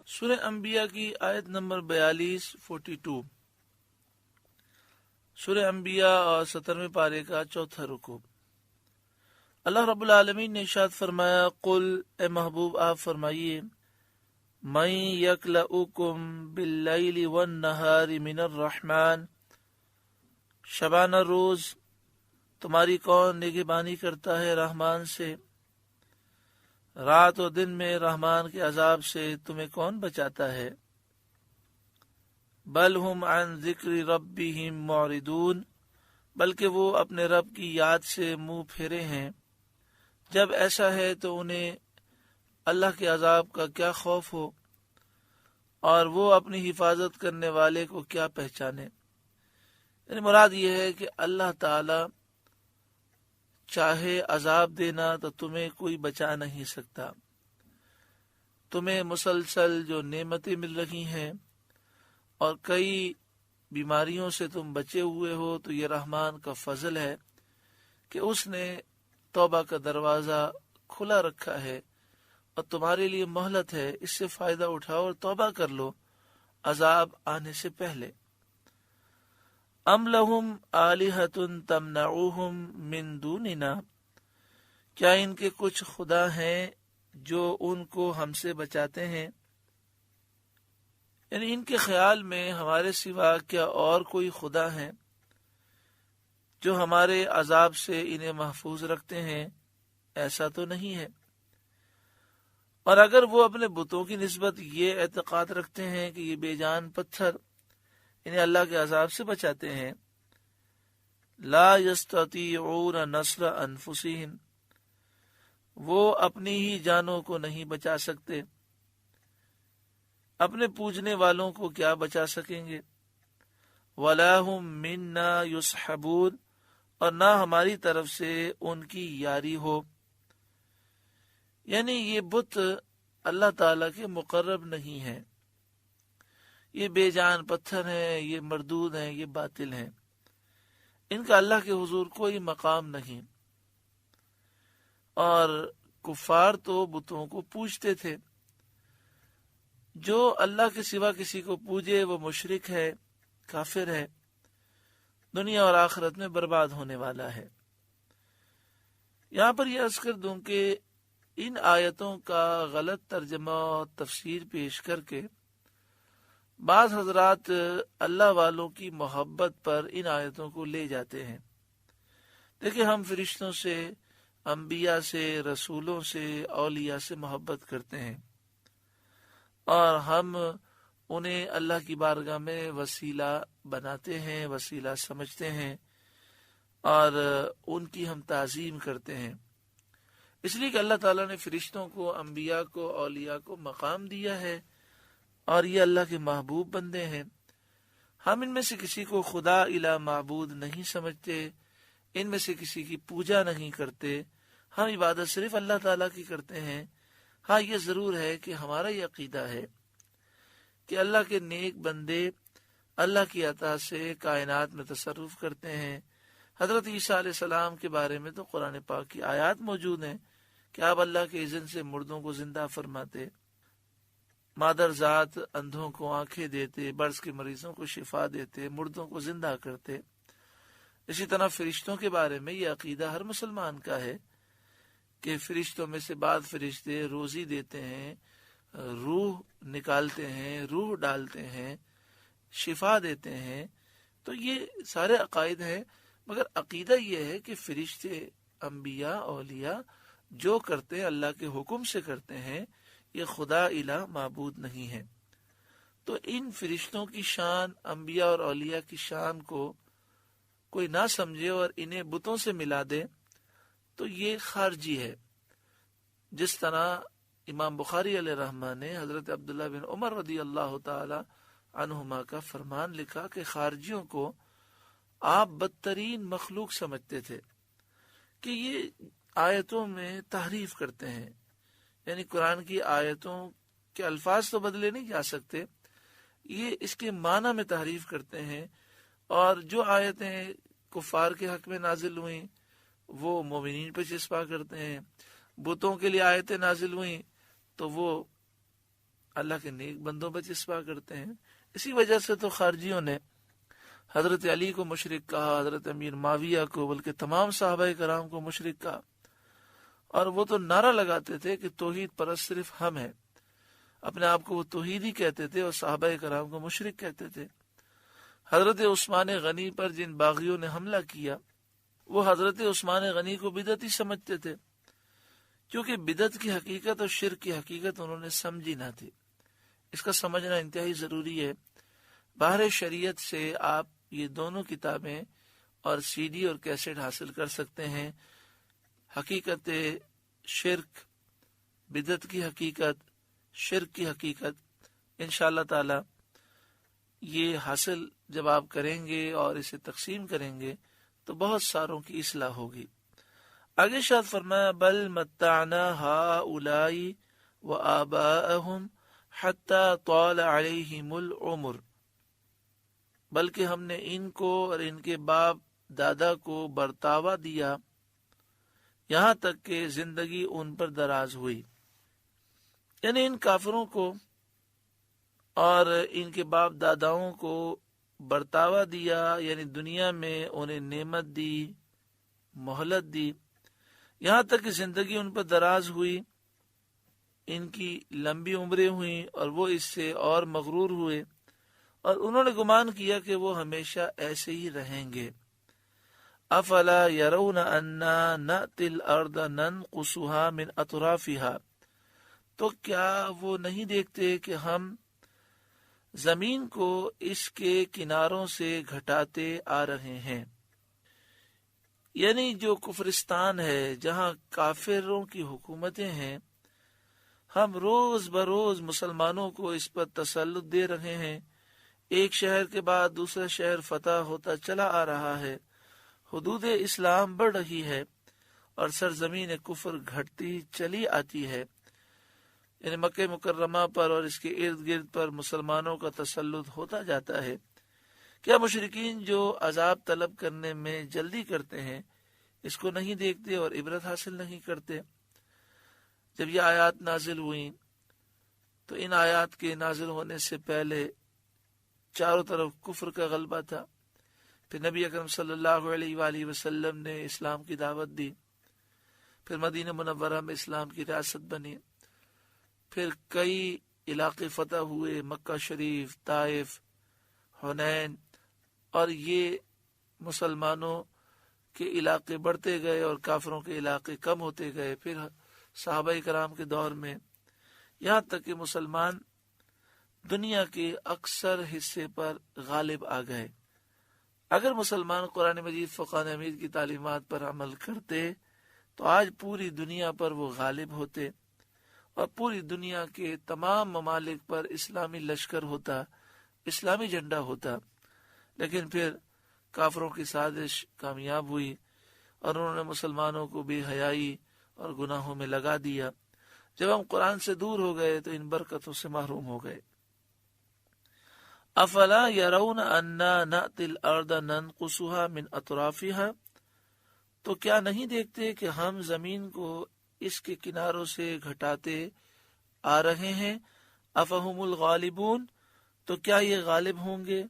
سورہ انبیاء کی آیت نمبر 42 سورہ انبیاء اور 17ویں پارے کا چوتھا رکوع۔ اللہ رب العالمین نے ارشاد فرمایا، قل اے محبوب آپ فرمائیے، من یکلؤکم باللیل والنہار من الرحمن، شبانہ روز تمہاری کون نگہبانی کرتا ہے رحمان سے، رات و دن میں رحمان کے عذاب سے تمہیں کون بچاتا ہے۔ بل ہم عن ذکر ربہم معرضون، بلکہ وہ اپنے رب کی یاد سے منہ پھیرے ہیں۔ جب ایسا ہے تو انہیں اللہ کے عذاب کا کیا خوف ہو، اور وہ اپنی حفاظت کرنے والے کو کیا پہچانے۔ یعنی مراد یہ ہے کہ اللہ تعالی چاہے عذاب دینا تو تمہیں کوئی بچا نہیں سکتا۔ تمہیں مسلسل جو نعمتیں مل رہی ہیں اور کئی بیماریوں سے تم بچے ہوئے ہو، تو یہ رحمان کا فضل ہے کہ اس نے توبہ کا دروازہ کھلا رکھا ہے اور تمہارے لیے مہلت ہے، اس سے فائدہ اٹھاؤ اور توبہ کر لو عذاب آنے سے پہلے۔ ام لہم آلہۃ تمنعوہم من دوننا، کیا ان کے کچھ خدا ہیں جو ان کو ہم سے بچاتے ہیں؟ یعنی ان کے خیال میں ہمارے سوا کیا اور کوئی خدا ہیں جو ہمارے عذاب سے انہیں محفوظ رکھتے ہیں؟ ایسا تو نہیں ہے۔ اور اگر وہ اپنے بتوں کی نسبت یہ اعتقاد رکھتے ہیں کہ یہ بے جان پتھر انہیں اللہ کے عذاب سے بچاتے ہیں، لا یستطیعون نصر انفسہم، وہ اپنی ہی جانوں کو نہیں بچا سکتے، اپنے پوجنے والوں کو کیا بچا سکیں گے۔ ولا ہم منا یصحبون، اور نہ ہماری طرف سے ان کی یاری ہو۔ یعنی یہ بت اللہ تعالی کے مقرب نہیں ہیں، یہ بے جان پتھر ہیں، یہ مردود ہیں، یہ باطل ہیں، ان کا اللہ کے حضور کوئی مقام نہیں۔ اور کفار تو بتوں کو پوجتے تھے، جو اللہ کے سوا کسی کو پوجے وہ مشرک ہے، کافر ہے، دنیا اور آخرت میں برباد ہونے والا ہے۔ یہاں پر یہ عرض کر دوں کہ ان آیتوں کا غلط ترجمہ اور تفسیر پیش کر کے بعض حضرات اللہ والوں کی محبت پر ان آیتوں کو لے جاتے ہیں۔ دیکھیں، ہم فرشتوں سے، انبیاء سے، رسولوں سے، اولیاء سے محبت کرتے ہیں، اور ہم انہیں اللہ کی بارگاہ میں وسیلہ بناتے ہیں، وسیلہ سمجھتے ہیں، اور ان کی ہم تعظیم کرتے ہیں، اس لیے کہ اللہ تعالیٰ نے فرشتوں کو، انبیاء کو، اولیاء کو مقام دیا ہے، اور یہ اللہ کے محبوب بندے ہیں۔ ہم ان میں سے کسی کو خدا الہ معبود نہیں سمجھتے، ان میں سے کسی کی پوجا نہیں کرتے، ہم عبادت صرف اللہ تعالیٰ کی کرتے ہیں۔ ہاں، یہ ضرور ہے کہ ہمارا یہ عقیدہ ہے کہ اللہ کے نیک بندے اللہ کی عطا سے کائنات میں تصرف کرتے ہیں۔ حضرت عیسیٰ علیہ السلام کے بارے میں تو قرآن پاک کی آیات موجود ہیں کہ آپ اللہ کے اذن سے مردوں کو زندہ فرماتے، مادر ذات اندھوں کو آنکھیں دیتے، برس کے مریضوں کو شفا دیتے، مردوں کو زندہ کرتے۔ اسی طرح فرشتوں کے بارے میں یہ عقیدہ ہر مسلمان کا ہے کہ فرشتوں میں سے بعض فرشتے روزی دیتے ہیں، روح نکالتے ہیں، روح ڈالتے ہیں، شفا دیتے ہیں۔ تو یہ سارے عقائد ہیں، مگر عقیدہ یہ ہے کہ فرشتے، انبیاء، اولیاء جو کرتے ہیں اللہ کے حکم سے کرتے ہیں، یہ خدا الہ معبود نہیں ہے۔ تو ان فرشتوں کی شان، انبیاء اور اولیاء کی شان کو کوئی نہ سمجھے اور انہیں بتوں سے ملا دے تو یہ خارجی ہے۔ جس طرح امام بخاری علیہ رحمہ نے حضرت عبداللہ بن عمر رضی اللہ تعالی عنہما کا فرمان لکھا کہ خارجیوں کو آپ بدترین مخلوق سمجھتے تھے کہ یہ آیتوں میں تحریف کرتے ہیں، یعنی قرآن کی آیتوں کے الفاظ تو بدلے نہیں جا سکتے، یہ اس کے معنی میں تحریف کرتے ہیں، اور جو آیتیں کفار کے حق میں نازل ہوئیں وہ مومنین پہ چسپاں کرتے ہیں، بتوں کے لیے آیتیں نازل ہوئیں تو وہ اللہ کے نیک بندوں پہ چسپاں کرتے ہیں۔ اسی وجہ سے تو خارجیوں نے حضرت علی کو مشرک کہا، حضرت امیر معاویہ کو، بلکہ تمام صحابہ کرام کو مشرک کہا، اور وہ تو نعرہ لگاتے تھے کہ توحید پرست صرف ہم ہیں، اپنے آپ کو وہ توحیدی کہتے تھے اور صحابہ کرام کو مشرک کہتے تھے۔ حضرت عثمان غنی پر جن باغیوں نے حملہ کیا وہ حضرت عثمان غنی کو بدعتی سمجھتے تھے، کیونکہ بدعت کی حقیقت اور شرک کی حقیقت انہوں نے سمجھی نہ تھی۔ اس کا سمجھنا انتہائی ضروری ہے۔ باہر شریعت سے آپ یہ دونوں کتابیں اور سی ڈی اور کیسٹ حاصل کر سکتے ہیں، حقیقت شرک، بدعت کی حقیقت، شرک کی حقیقت، انشاءاللہ تعالی یہ حاصل جب آپ کریں گے اور اسے تقسیم کریں گے تو بہت ساروں کی اصلاح ہوگی۔ آگے ارشاد فرمایا بل متعنا ہؤلاء وآباءهم حتی طال علیہم العمر، بلکہ ہم نے ان کو اور ان کے باپ دادا کو برتاوا دیا یہاں تک کہ زندگی ان پر دراز ہوئی، یعنی ان کافروں کو اور ان کے باپ داداؤں کو برتاوا دیا، یعنی دنیا میں انہیں نعمت دی، مہلت دی، یہاں تک کہ زندگی ان پر دراز ہوئی، ان کی لمبی عمریں ہوئیں اور وہ اس سے اور مغرور ہوئے اور انہوں نے گمان کیا کہ وہ ہمیشہ ایسے ہی رہیں گے۔ افلا يرون انا نأتی الارض ننقصها من اطرافها، تو کیا وہ نہیں دیکھتے کہ ہم زمین کو اس کے کناروں سے گھٹاتے آ رہے ہیں، یعنی جو کفرستان ہے جہاں کافروں کی حکومتیں ہیں، ہم روز بروز مسلمانوں کو اس پر تسلط دے رہے ہیں، ایک شہر کے بعد دوسرا شہر فتح ہوتا چلا آ رہا ہے، حدود اسلام بڑھ رہی ہے اور سرزمین کفر گھٹتی چلی آتی ہے، یعنی مکہ مکرمہ پر اور اس کے ارد گرد پر مسلمانوں کا تسلط ہوتا جاتا ہے۔ کیا مشرکین جو عذاب طلب کرنے میں جلدی کرتے ہیں اس کو نہیں دیکھتے اور عبرت حاصل نہیں کرتے؟ جب یہ آیات نازل ہوئیں تو ان آیات کے نازل ہونے سے پہلے چاروں طرف کفر کا غلبہ تھا، پھر نبی اکرم صلی اللہ علیہ وآلہ وسلم نے اسلام کی دعوت دی، پھر مدینہ منورہ میں اسلام کی ریاست بنی، پھر کئی علاقے فتح ہوئے، مکہ شریف، طائف، حنین، اور یہ مسلمانوں کے علاقے بڑھتے گئے اور کافروں کے علاقے کم ہوتے گئے، پھر صحابہ کرام کے دور میں یہاں تک کہ مسلمان دنیا کے اکثر حصے پر غالب آ گئے۔ اگر مسلمان قرآن مجید فقان حمید کی تعلیمات پر عمل کرتے تو آج پوری دنیا پر وہ غالب ہوتے اور پوری دنیا کے تمام ممالک پر اسلامی لشکر ہوتا، اسلامی جھنڈا ہوتا، لیکن پھر کافروں کی سازش کامیاب ہوئی اور انہوں نے مسلمانوں کو بے حیائی اور گناہوں میں لگا دیا۔ جب ہم قرآن سے دور ہو گئے تو ان برکتوں سے محروم ہو گئے۔ افلا يرون انا نأتی الارض ننقصها من اطرافها، تو کیا نہیں دیکھتے کہ ہم زمین کو اس کے کناروں سے گھٹاتے آ رہے ہیں؟ افہم الغالبون، تو کیا یہ غالب ہوں گے؟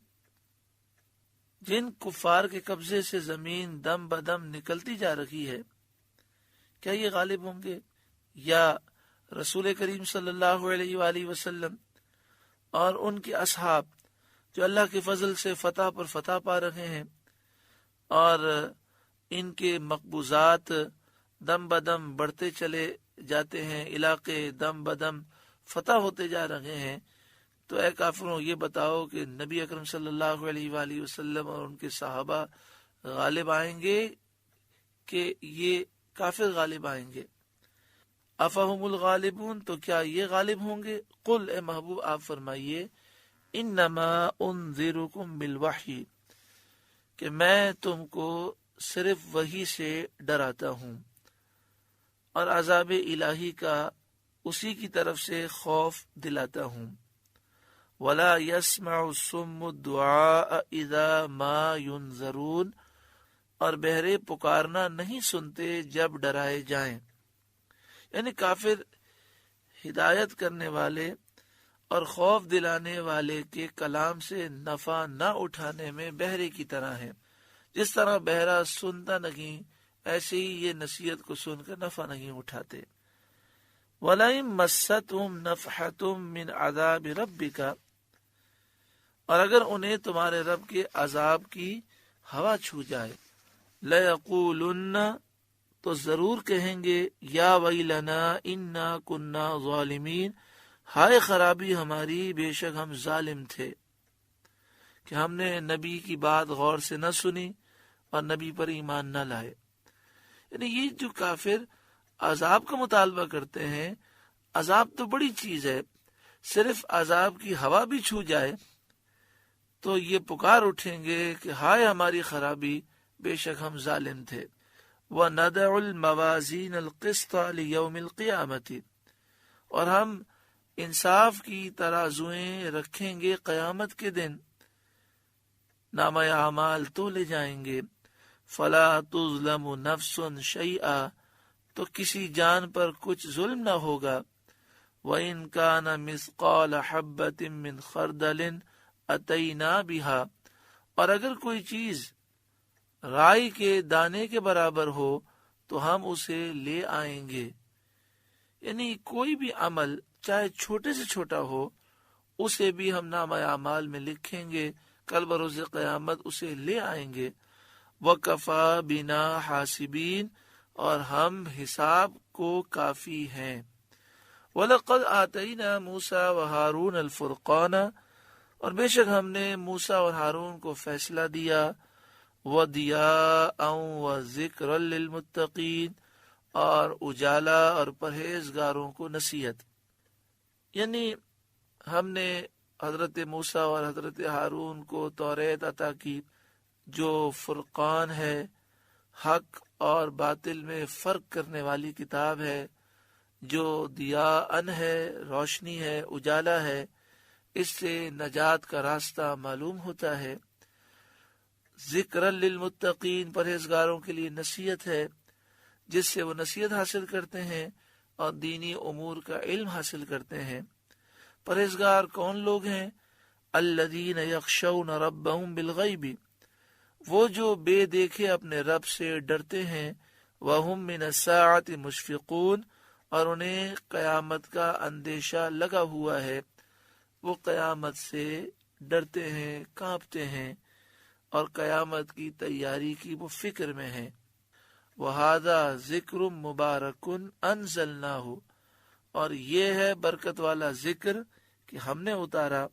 جن کفار کے قبضے سے زمین دم بدم نکلتی جا رہی ہے، کیا یہ غالب ہوں گے؟ یا رسول کریم صلی اللہ علیہ وآلہ وسلم اور ان کے اصحاب جو اللہ کے فضل سے فتح پر فتح پا رہے ہیں اور ان کے مقبوضات دم بدم بڑھتے چلے جاتے ہیں، علاقے دم بدم فتح ہوتے جا رہے ہیں، تو اے کافروں یہ بتاؤ کہ نبی اکرم صلی اللہ علیہ وآلہ وسلم اور ان کے صحابہ غالب آئیں گے کہ یہ کافر غالب آئیں گے؟ افہم الغالبون، تو کیا یہ غالب ہوں گے؟ قل، اے محبوب آپ فرمائیے، انما انذرکم بالوحی، کہ میں تم کو صرف وحی سے ڈراتا ہوں اور عذاب الہی کا اسی کی طرف سے خوف دلاتا ہوں۔ ولا يسمع الصم الدعاء اذا ما ينذرون، اور بہرے پکارنا نہیں سنتے جب ڈرائے جائیں. یعنی کافر ہدایت کرنے والے اور خوف دلانے والے کے کلام سے نفع نہ اٹھانے میں بہرے کی طرح ہے. جس طرح بہرا سنتا نہیں، ایسے ہی یہ نصیحت کو سن کر نفع نہیں اٹھاتے. وَلَئِن مَسَّتْهُمْ نَفْحَةٌ مِّنْ عَذَابِ رَبِّكَ، اور اگر انہیں تمہارے رب کے عذاب کی ہوا چھو جائے، لَيَقُولُنَّ، تو ضرور کہیں گے، یا ویلنا انا کننا ظالمین، ہائے خرابی ہماری، بے شک ہم ظالم تھے کہ ہم نے نبی کی بات غور سے نہ سنی اور نبی پر ایمان نہ لائے. یعنی یہ جو کافر عذاب کا مطالبہ کرتے ہیں، عذاب تو بڑی چیز ہے، صرف عذاب کی ہوا بھی چھو جائے تو یہ پکار اٹھیں گے کہ ہائے ہماری خرابی، بے شک ہم ظالم تھے. وَنَدَعُ الْمَوَازِينَ الْقِسْطَ لِيَوْمِ الْقِيَامَةِ، اور ہم انصاف کی ترازویں رکھیں گے قیامت کے دن، نامہ اعمال تو لے جائیں گے. فَلَا تُظْلَمُ نَفْسٌ شَيْئًا، تو کسی جان پر کچھ ظلم نہ ہوگا. وَإِنْ كَانَ مِثْقَالَ حَبَّةٍ مِّنْ خَرْدَلٍ أَتَيْنَا بِهَا، اور اگر کوئی چیز رائی کے دانے کے برابر ہو تو ہم اسے لے آئیں گے. یعنی کوئی بھی عمل چاہے چھوٹے سے چھوٹا ہو، اسے بھی ہم نامہ اعمال میں لکھیں گے، کل بروز قیامت اسے لے آئیں گے. وَكَفَى بِنَا حَاسِبِينَ، اور ہم حساب کو کافی ہیں. وَلَقَدْ آتَيْنَا مُوسَى وَهَارُونَ الْفُرْقَانَ، اور بے شک ہم نے موسیٰ اور ہارون کو فیصلہ دیا. وَضِيَاءً وَذِكْرًا لِلْمُتَّقِينَ، اور اجالا اور پرہیزگاروں کو نصیحت. یعنی ہم نے حضرت موسیٰ اور حضرت ہارون کو توریت عطا کی، جو فرقان ہے، حق اور باطل میں فرق کرنے والی کتاب ہے، جو ضیاءً ہے، روشنی ہے، اجالا ہے، اس سے نجات کا راستہ معلوم ہوتا ہے. ذکر للمتقین، پرہیزگاروں کے لیے نصیحت ہے، جس سے وہ نصیحت حاصل کرتے ہیں اور دینی امور کا علم حاصل کرتے ہیں. پرہیزگار کون لوگ ہیں؟ الذین یخشون ربہم بالغیب، وہ جو بے دیکھے اپنے رب سے ڈرتے ہیں. وہم من الساعۃ مشفقون، اور انہیں قیامت کا اندیشہ لگا ہوا ہے، وہ قیامت سے ڈرتے ہیں، کانپتے ہیں اور قیامت کی تیاری کی وہ فکر میں ہیں. وَهَذَا ذِكْرٌ مُبَارَكٌ أَنزَلْنَاهُ، اور یہ ہے برکت والا ذکر کہ ہم نے اتارا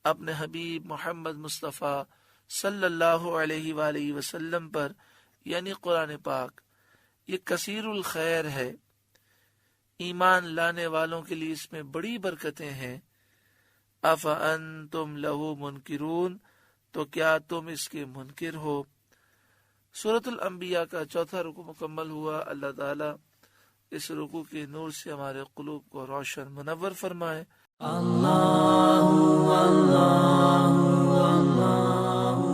اپنے حبیب محمد مصطفیٰ صلی اللہ علیہ وآلہ وسلم پر، یعنی قرآن پاک. یہ کثیر الخیر ہے، ایمان لانے والوں کے لیے اس میں بڑی برکتیں ہیں. أَفَأَنْتُمْ لَهُ مُنْكِرُونَ، تو کیا تم اس کے منکر ہو. سورۃ الانبیاء کا چوتھا رکوع مکمل ہوا. اللہ تعالیٰ اس رکوع کے نور سے ہمارے قلوب کو روشن منور فرمائے. اللہ اللہ اللہ